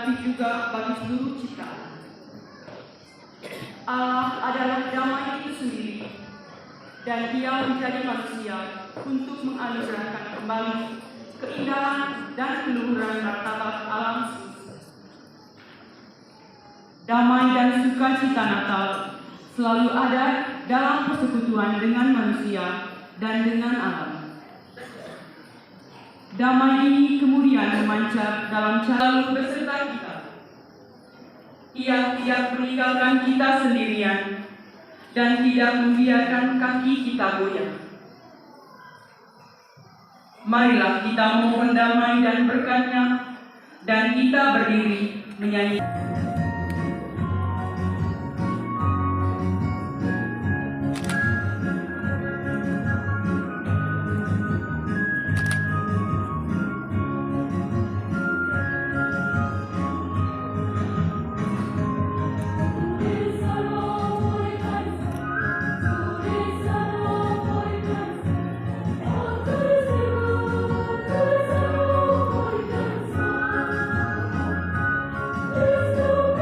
tetapi juga bagi seluruh ciptaan. Allah adalah damai itu sendiri, dan Ia menjadi manusia untuk menganugerahkan kembali keindahan dan keluhuran martabat alam semesta. Damai dan sukacita Natal selalu ada dalam persekutuan dengan manusia dan dengan alam. Damai ini kemudian memancar dalam cara beserta kita. Ia tidak meninggalkan kita sendirian dan tidak membiarkan kaki kita goyah. Marilah kita mohon damai dan berkat-Nya, dan kita berdiri menyanyi. Let's go.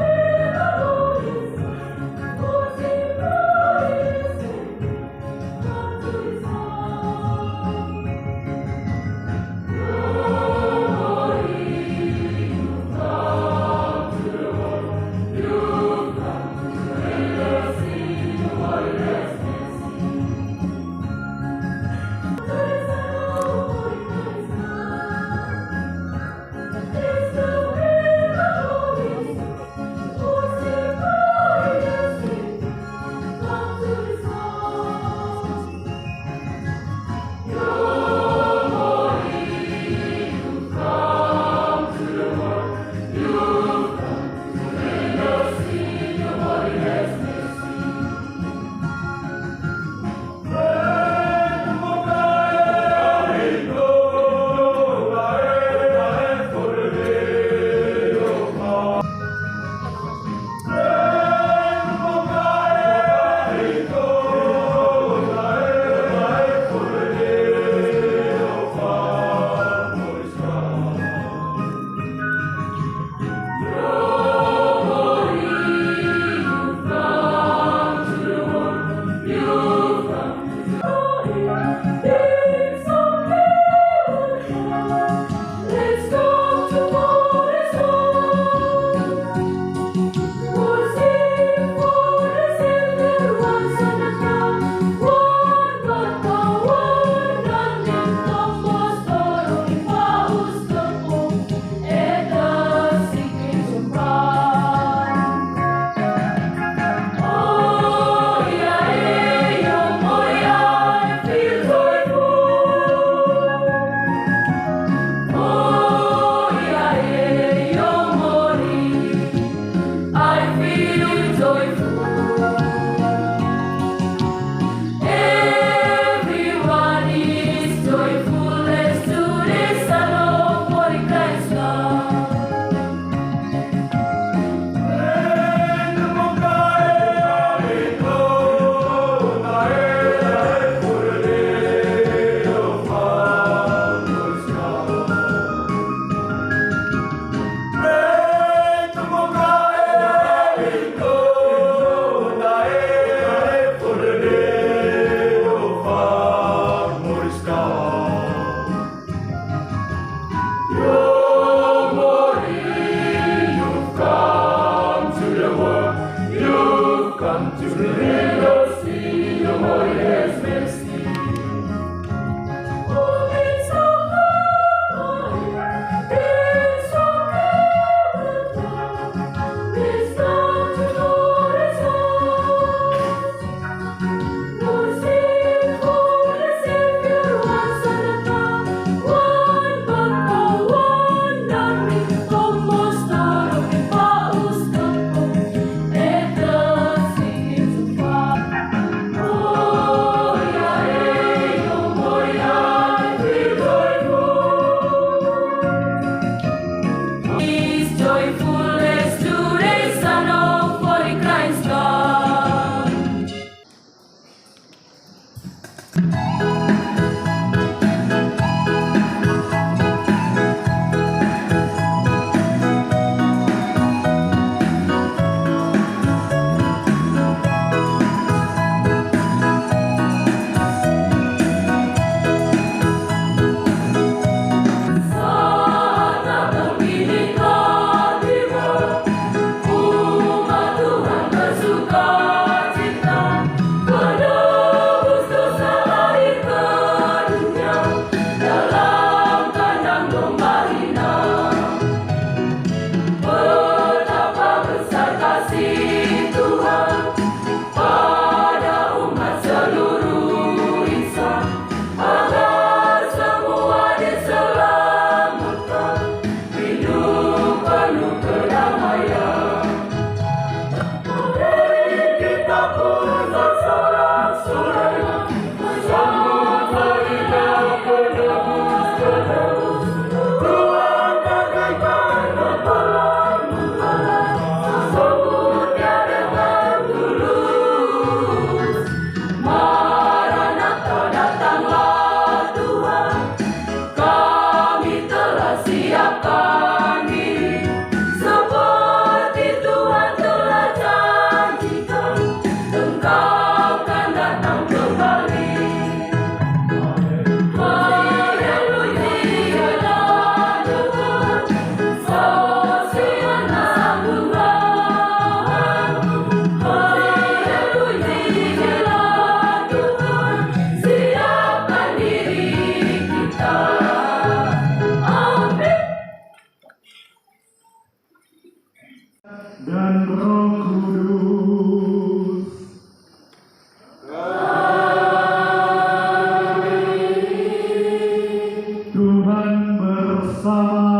dan Roh Kudus. Tuhan bersamamu.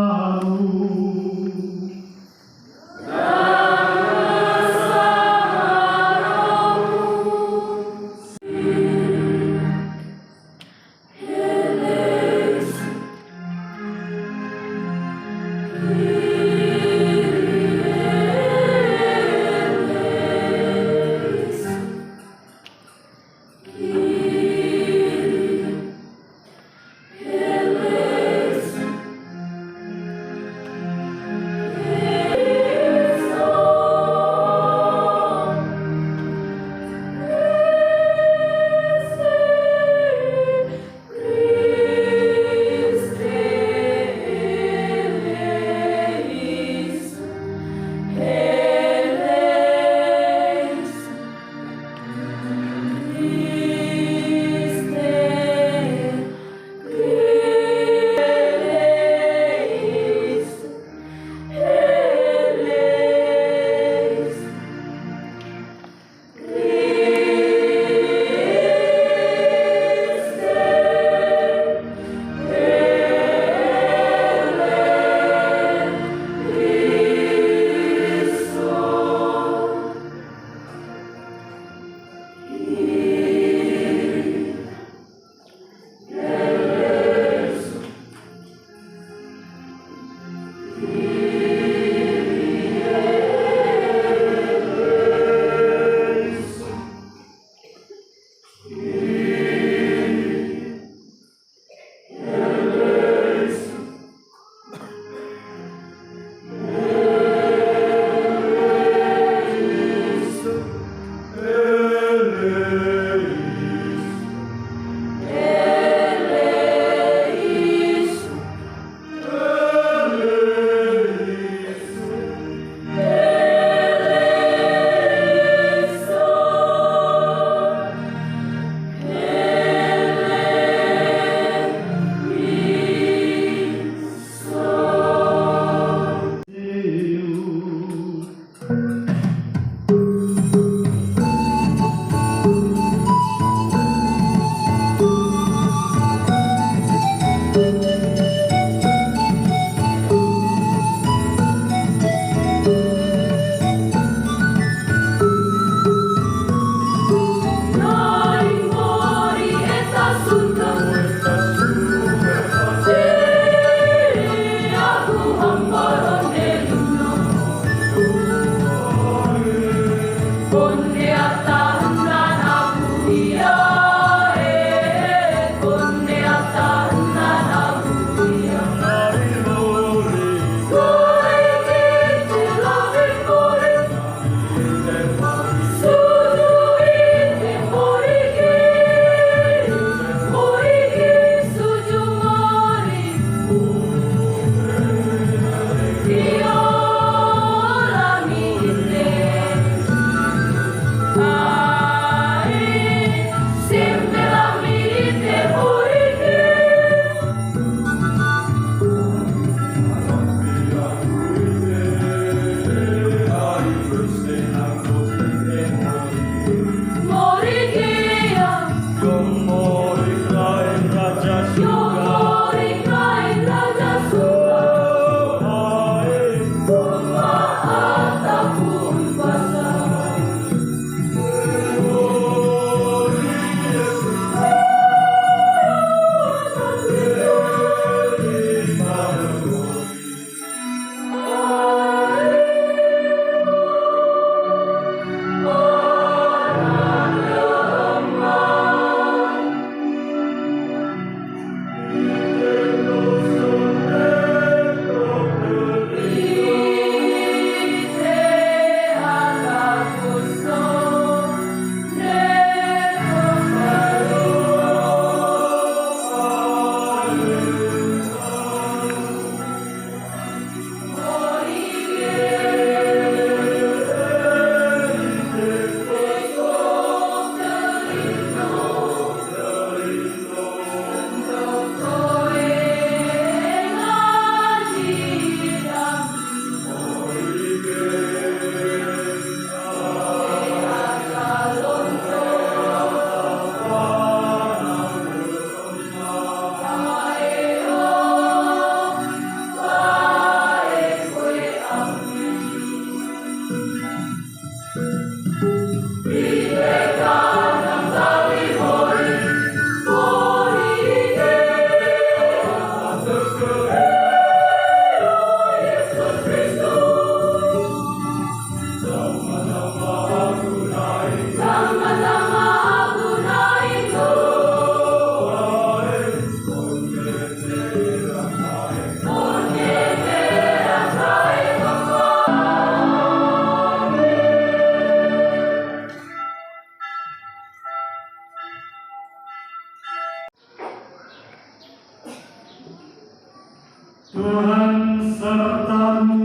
Tuhan sertamu.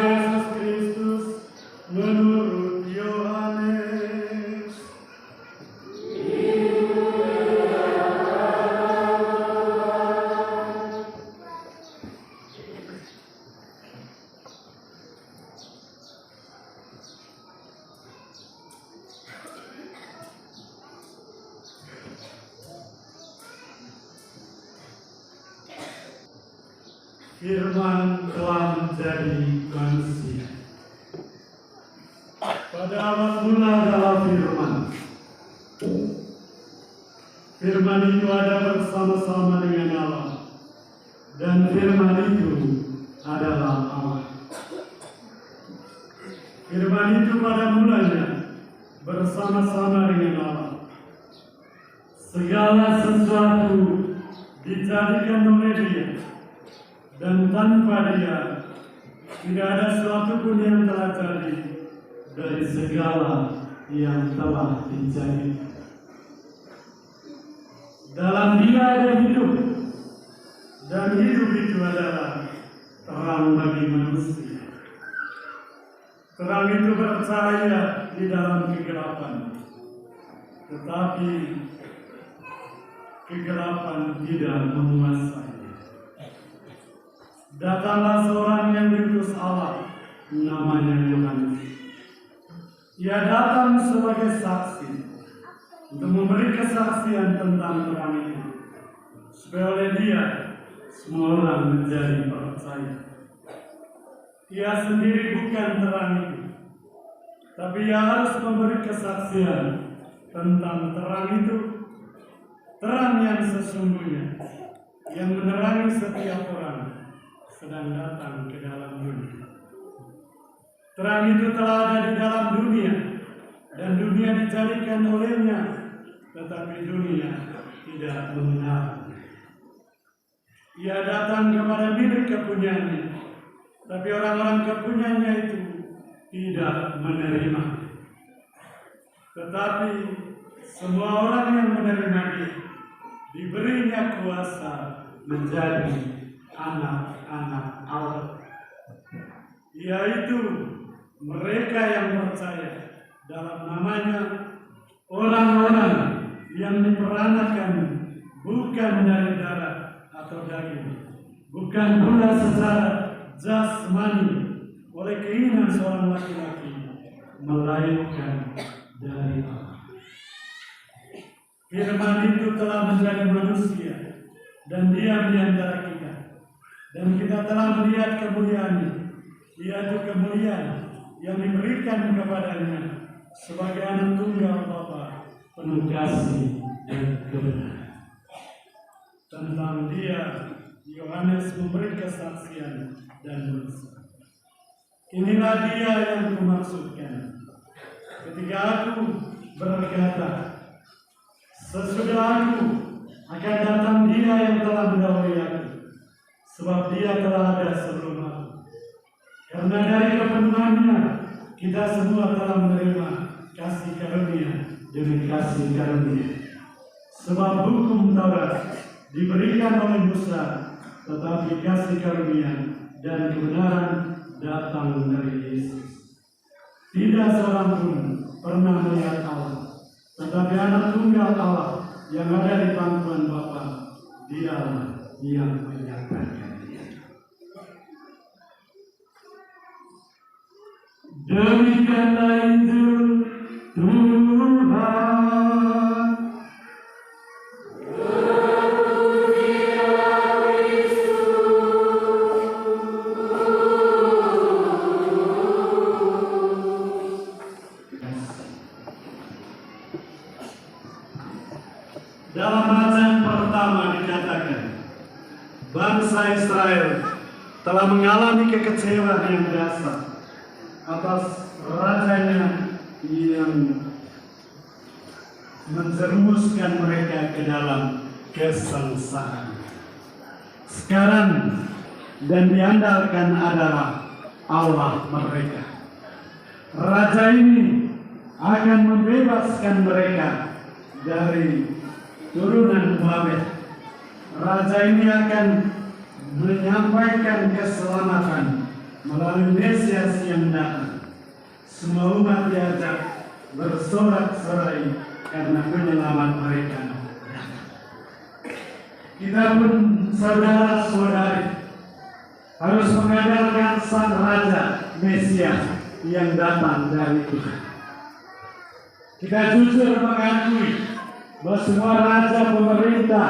Yesus Kristus menurut Yohanes. Firman telah menjadi manusia. Pada awal mula adalah Firman. Firman itu ada bersama-sama dengan Allah, dan Firman itu adalah Allah. Firman itu pada mulanya bersama-sama dengan Allah. Segala sesuatu dijadikan oleh Dia, dan tanpa Dia tidak ada sesuatu pun yang telah jadi dari segala yang telah dijadikan. Dalam Dia ada hidup, dan hidup itu adalah terang bagi manusia. Terang itu bercahaya di dalam kegelapan, tetapi kegelapan tidak menguasai. Datanglah seorang yang diutus Allah, namanya Yohanes. Ia datang sebagai saksi untuk memberi kesaksian tentang terang itu, supaya oleh Dia semua orang menjadi percaya. Ia sendiri bukan terang itu, tapi Ia harus memberi kesaksian tentang terang itu, terang yang sesungguhnya, yang menerangi setiap orang sedang datang ke dalam dunia. Terang itu telah ada di dalam dunia, dan dunia dijadikan olehnya, tetapi dunia tidak mengenal. Ia datang kepada milik kepunyaannya, tapi orang-orang kepunyaannya itu tidak menerima. Tetapi semua orang yang menerima Dia diberinya kuasa menjadi anak-anak Allah, yaitu mereka yang percaya dalam namanya, orang-orang yang diperanakan bukan dari darah atau daging, bukan pula secara jasmani oleh keinginan seorang laki-laki, melainkan dari Allah. Firman itu telah menjadi manusia dan diam di antara kita, dan kita telah melihat kemuliaan-Nya, yaitu kemuliaan yang diberikan kepadanya sebagai anak tunggal Bapa, penuh kasih dan kebenaran. Tentang Dia Yohanes memberi kesaksian dan menulis, inilah Dia yang kumaksudkan ketika aku berkata, sesudah aku akan datang Dia yang telah mendahului aku, sebab Dia telah ada sebelum aku. Karena dari kepenuhan-Nya kita semua telah menerima kasih karunia demi kasih karunia. Sebab hukum Taurat diberikan oleh Musa, tetapi kasih karunia dan kebenaran datang dari Yesus. Tidak seorang pun pernah melihat Allah, tetapi anak tunggal Allah yang ada di pangkuan Bapa, Dialah yang menyatakan Dia. Demikianlah itu Tuhan. Dalam bacaan pertama dikatakan, bangsa Israel telah mengalami kekecewaan yang dasar atas rajanya yang menjerumuskan mereka ke dalam kesengsaraan. Sekarang dan diandalkan adalah Allah mereka. Raja ini akan membebaskan mereka dari turunan Babel. Raja ini akan menyampaikan keselamatan melalui Mesias yang datang. Semua umat diajak bersorak-sorai karena penyelamat mereka datang. Kita pun saudara-saudari harus mengandalkan Sang Raja Mesias yang datang dari Tuhan. Kita jujur mengakui bahwa semua raja pemerintah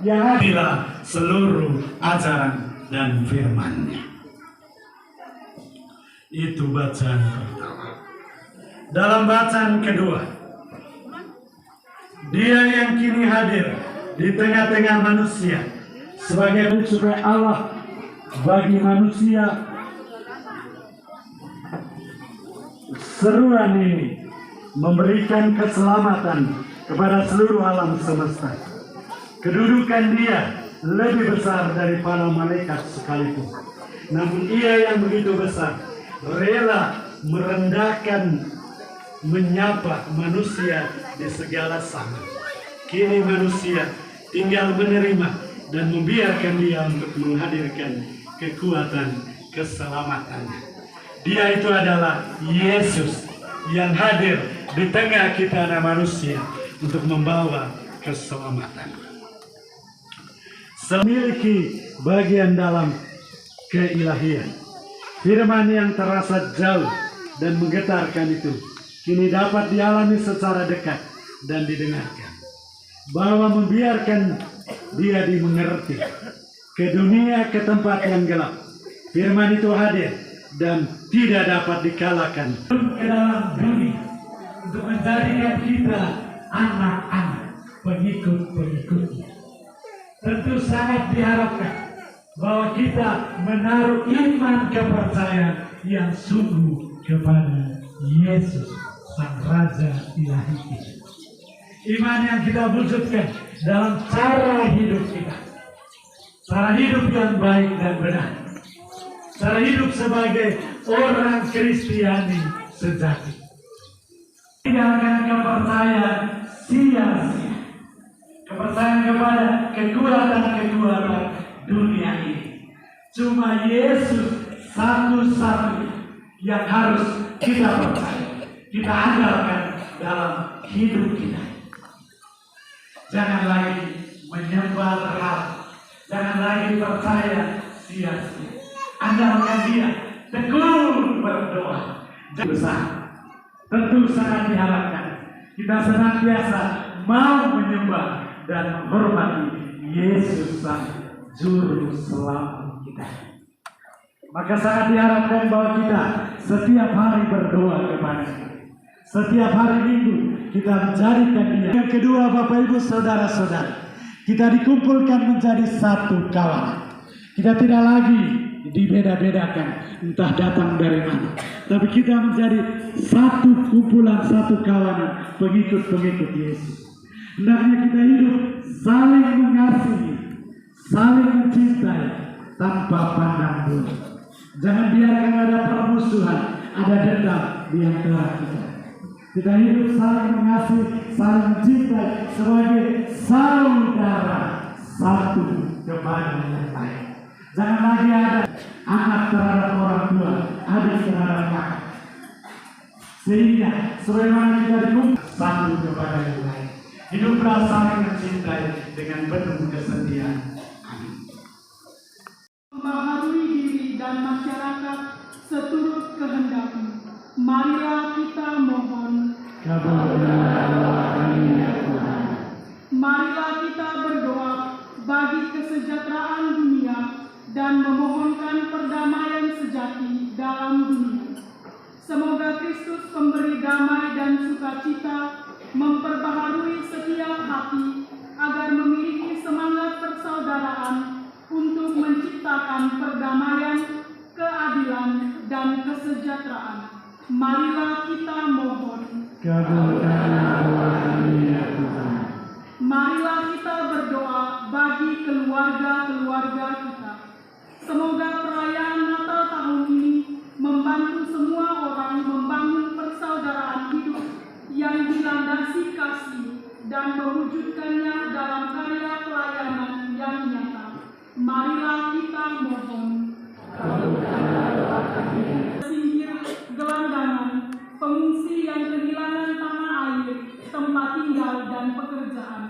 yang adalah seluruh ajaran dan firman-Nya. Itu bacaan pertama. Dalam bacaan kedua, Dia yang kini hadir di tengah-tengah manusia sebagai supaya Allah bagi manusia. Seruan ini memberikan keselamatan kepada seluruh alam semesta. Kedudukan Dia lebih besar dari para malaikat sekalipun. Namun Ia yang begitu besar rela merendahkan, menyapa manusia di segala zaman. Kini manusia tinggal menerima dan membiarkan Dia untuk menghadirkan kekuatan keselamatannya. Dia itu adalah Yesus yang hadir di tengah kita manusia untuk membawa keselamatan. Memiliki bagian dalam keilahian. Firman yang terasa jauh dan menggetarkan itu kini dapat dialami secara dekat dan didengarkan. Bahwa membiarkan Dia dimengerti ke dunia, ke tempat yang gelap. Firman itu hadir dan tidak dapat dikalahkan ke dalam dunia untuk menjadikan kita anak-anak pengikut-pengikutnya. Tentu sangat diharapkan bahwa kita menaruh iman kepercayaan yang sungguh kepada Yesus, Sang Raja Ilahi kita. Iman yang kita wujudkan dalam cara hidup kita. Cara hidup yang baik dan benar. Cara hidup sebagai orang Kristiani sejati. Tidak akan kepercayaan sia-sia. Kepercayaan kepada kekuatan-kekuatan dunia ini. Cuma Yesus satu-satunya yang harus kita percaya, kita andalkan dalam hidup kita. Jangan lagi menyembah berhala, jangan lagi percaya sia-sia. Andalkan Dia, tekun berdoa. Besar, tentu sangat diharapkan kita senantiasa mau menyembah dan menghormati Yesus Sang Juru Selamat kita. Maka sangat diharapkan bahwa kita setiap hari berdoa kepada-Nya. Setiap hari Minggu kita menjadikan Dia. Yang kedua, Bapak Ibu Saudara-saudara, kita dikumpulkan menjadi satu kawan. Kita tidak lagi dibeda-bedakan entah datang dari mana, tapi kita menjadi satu kumpulan, satu kawanan pengikut-pengikut Yesus. Hendaknya kita hidup saling mengasihi, saling mencintai tanpa pandang bulu. Jangan biarkan ada permusuhan, ada dendam di antara kita. Kita hidup saling mengasihi, saling mencintai sebagai saudara satu kepada yang lain. Jangan lagi ada anak terhadap orang tua, adik terhadap kakak. Sehingga sebagaimana kita dikumpul satu kepada yang lain. Hiduplah saling mencintai dengan penuh kesetiaan. Amin. Membaharui diri dan masyarakat seturut kehendak-Mu. Marilah kita mohon. Marilah kita berdoa bagi kesejahteraan dunia dan memohonkan perdamaian sejati dalam dunia. Semoga Kristus pemberi damai dan sukacita memperbaharui setiap hati agar memiliki semangat persaudaraan untuk menciptakan perdamaian, keadilan, dan kesejahteraan. Marilah kita mohon. Marilah kita berdoa bagi keluarga-keluarga kita. Semoga perayaan Natal tahun ini membantu semua orang membangun persaudaraan hidup yang dilandasi kasih dan mewujudkannya dalam kehilangan tanah air, tempat tinggal, dan pekerjaan.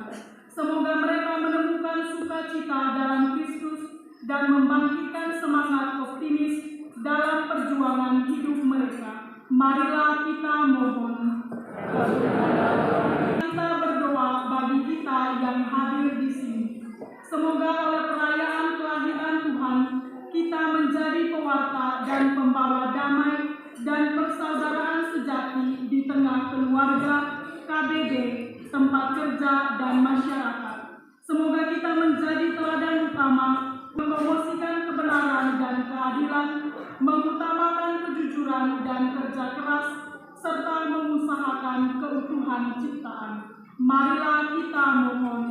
Semoga mereka menemukan sukacita dalam Kristus dan membangkitkan semangat optimis dalam perjuangan hidup mereka. Marilah kita mohon. Kita berdoa bagi kita yang hadir di sini. Semoga oleh perayaan kelahiran Tuhan, kita menjadi pewarta dan pembawa damai dan persaudaraan sejati di tengah keluarga, KBD, tempat kerja, dan masyarakat. Semoga kita menjadi teladan utama, mempromosikan kebenaran dan keadilan, mengutamakan kejujuran dan kerja keras, serta mengusahakan keutuhan ciptaan. Marilah kita mohon.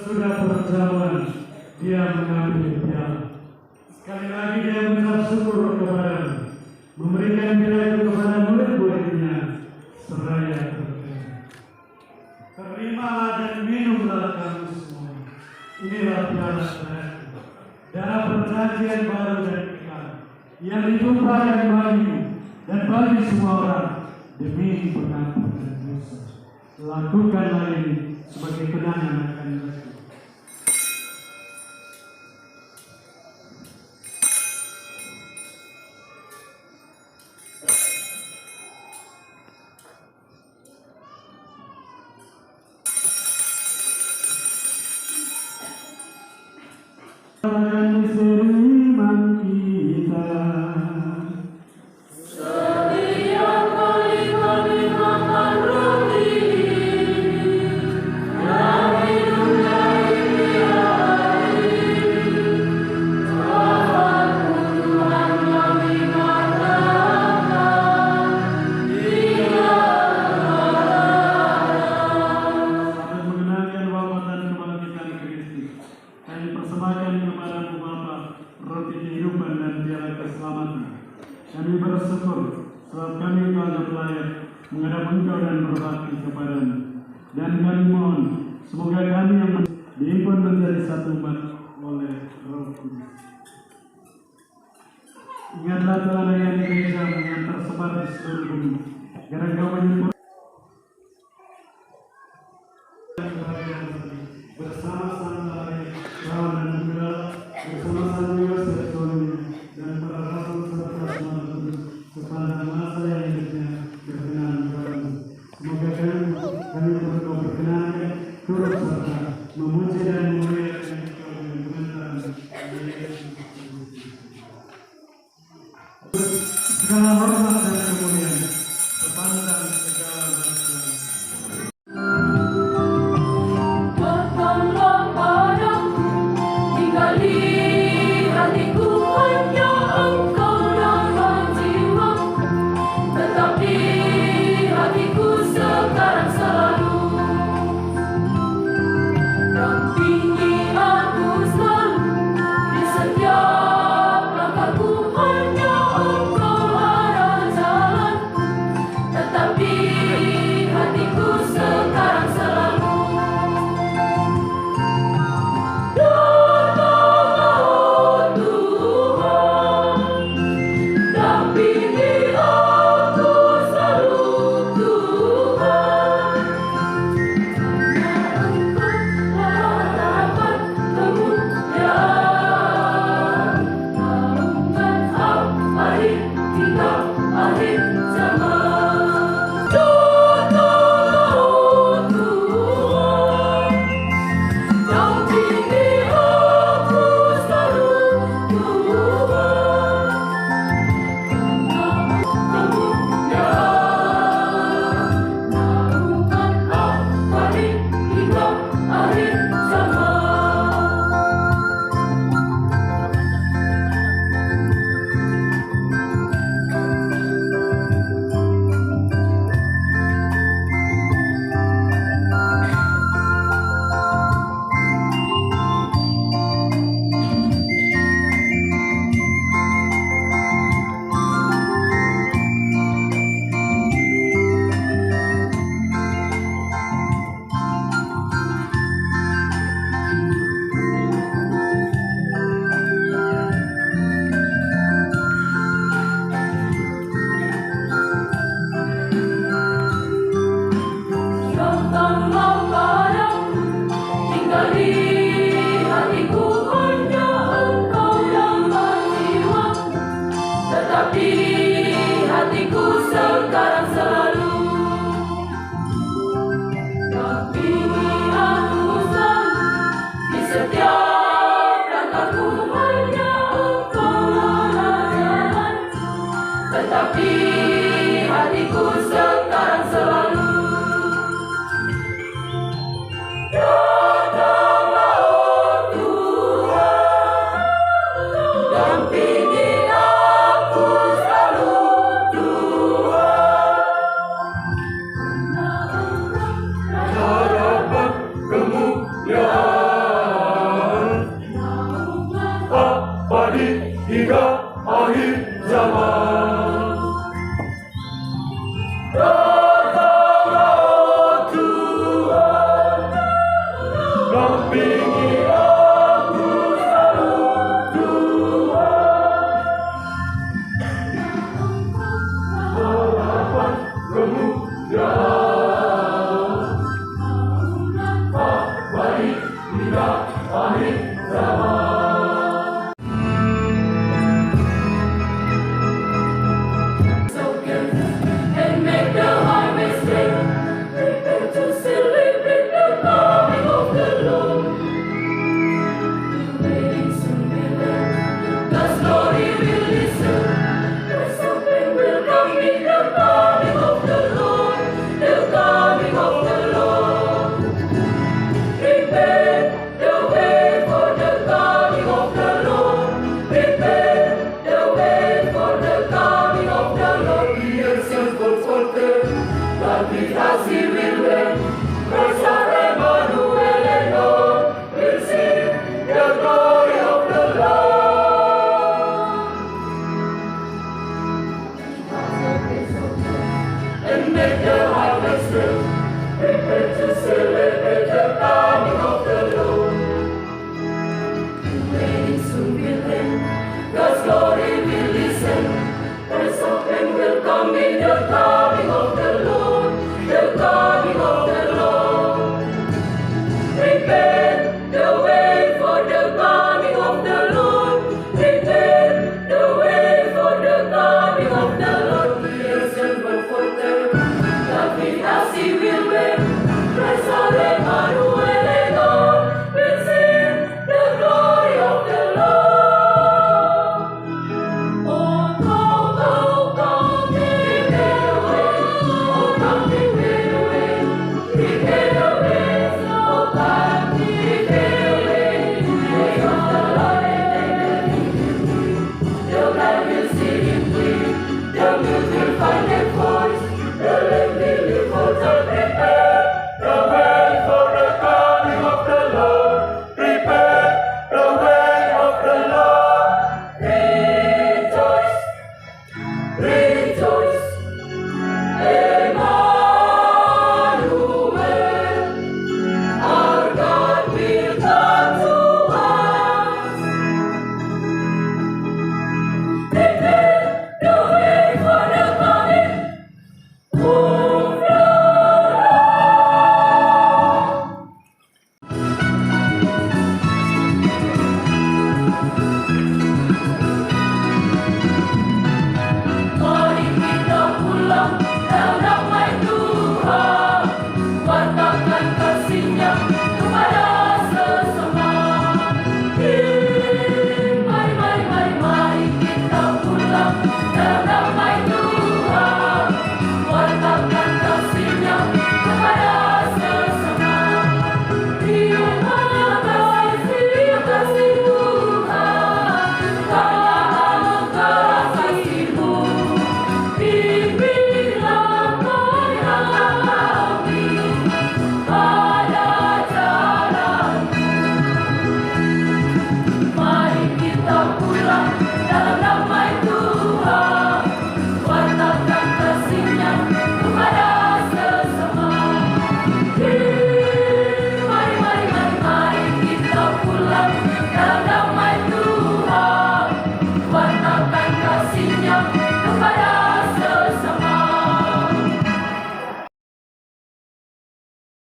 sesudah perjamuan dia mengambil piala. Sekali lagi dia mengucap syukur kepada, memberikan piala itu kepada murid-muridnya seraya berkata, terimalah dan minumlah kamu semua. Inilah piala darahku, darah perjanjian baru dan kekal, yang ditumpahkan bagimu dan bagi semua orang demi pengampunan dosa. Lakukanlah ini sebagai kenangan akan aku. Iman kita. Kami bersyukur sebab kami telah layak menghadap Engkau dan berbakti kepadamu. Dan kami mohon semoga kami yang diimpun menjadi satu umat oleh Roh Kudus. Ingatlah teladan gerejamu yang tersebar di seluruh bumi, agar Engkau menyempurnakan bersama-sama lawan dan menggerak bersama-sama Yosef dan para rasul serta semua kudus kepada masa yang hidupnya berkenan kepadamu. Semoga kami berdoa berkenan turut serta memuji dan memuliakan Engkau dengan kebenaran. Segala hormat dan kemuliaan sepanjang segala masa. Tetapi hatiku sekarang selalu datanglah oh Tuhan, dampingi aku selalu Tuhan. Karena Engkau harapan kemuliaan. Prepare to celebrate the coming of the Lord. The wedding soon will end, God's glory will listen. Praise of men will come in the cloud.